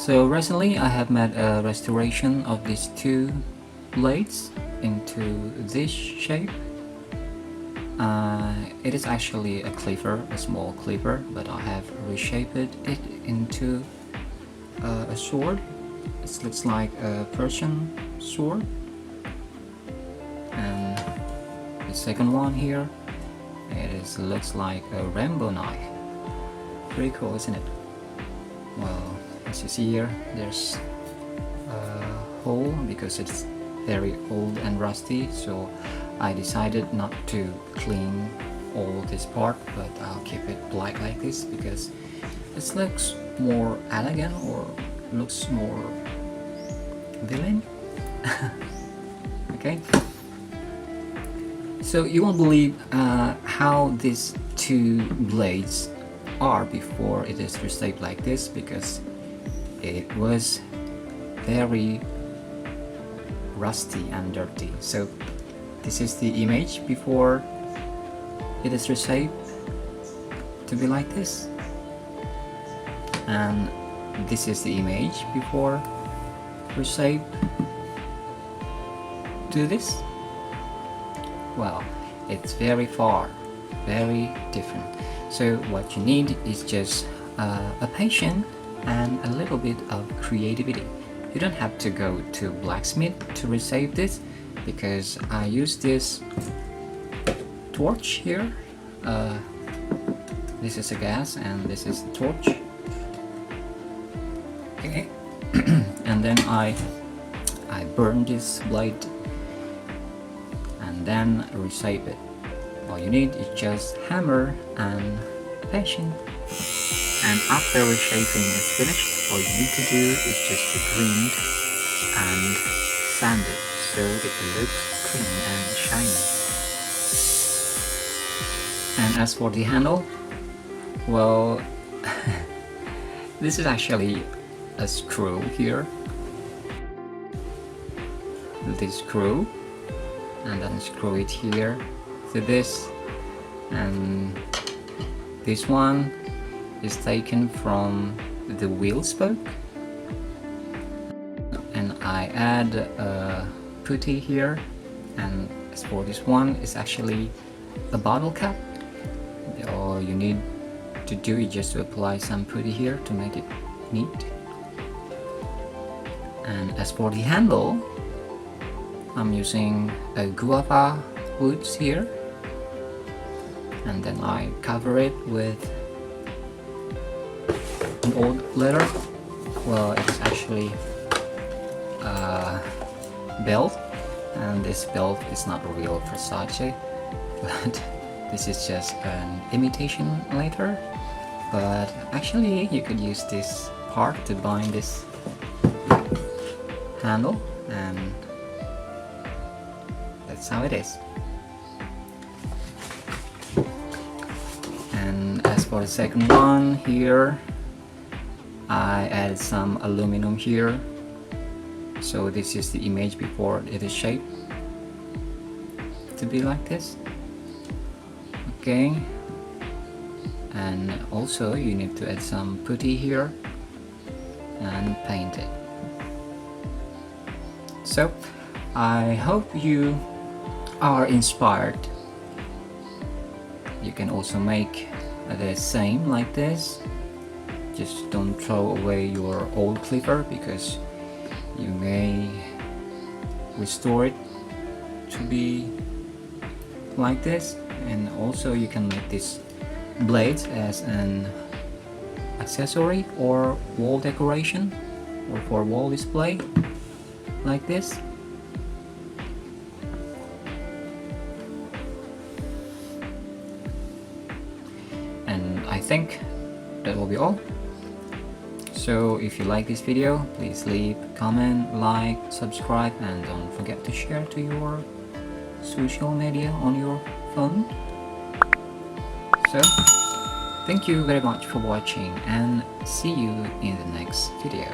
So recently I have made a restoration of these two blades into this shape. It is actually a cleaver, a small cleaver, but I have reshaped it into a sword. It looks like a Persian sword. And the second one here, looks like a Rambo knife. Pretty cool, isn't it? Well, as you see here, there's a hole because it's very old and rusty, so I decided not to clean all this part, but I'll keep it black like this because it looks more elegant, or looks more villain. Okay, so you won't believe how these two blades are before it is reshaped like this, because it was very rusty and dirty. So this is the image before it is reshaped to be like this, and this is the image before reshaped to this. Well, it's very far, very different. So what you need is just a patience and a little bit of creativity. You don't have to go to blacksmith to reshape this, because I use this torch here. This is a gas and this is the torch. Okay. And then I burn this blade and then reshape it. All you need is just hammer and patience. And after reshaping is finished, all you need to do is just to grind and sand it so it looks clean and shiny. And as for the handle, well, this is actually a screw here. This screw, and then screw it here to this, and this one is taken from the wheel spoke, and I add a putty here, and as for this one, it's actually a bottle cap. All you need to do is just to apply some putty here to make it neat. And as for the handle, I'm using a guava woods here, and then I cover it with an old leather. Well, it's actually a belt, and this belt is not real Versace, but this is just an imitation leather. But actually you could use this part to bind this handle, and that's how it is. And as for the second one here, I added some aluminum here, so this is the image before it is shaped to be like this. Okay, and also you need to add some putty here and paint it. So I hope you are inspired. You can also make the same like this. Just don't throw away your old cleaver, because you may restore it to be like this. And also you can make these blades as an accessory or wall decoration, or for wall display like this. And I think that will be all. So if you like this video, please leave a comment, like, subscribe, and don't forget to share to your social media on your phone. So thank you very much for watching, and see you in the next video.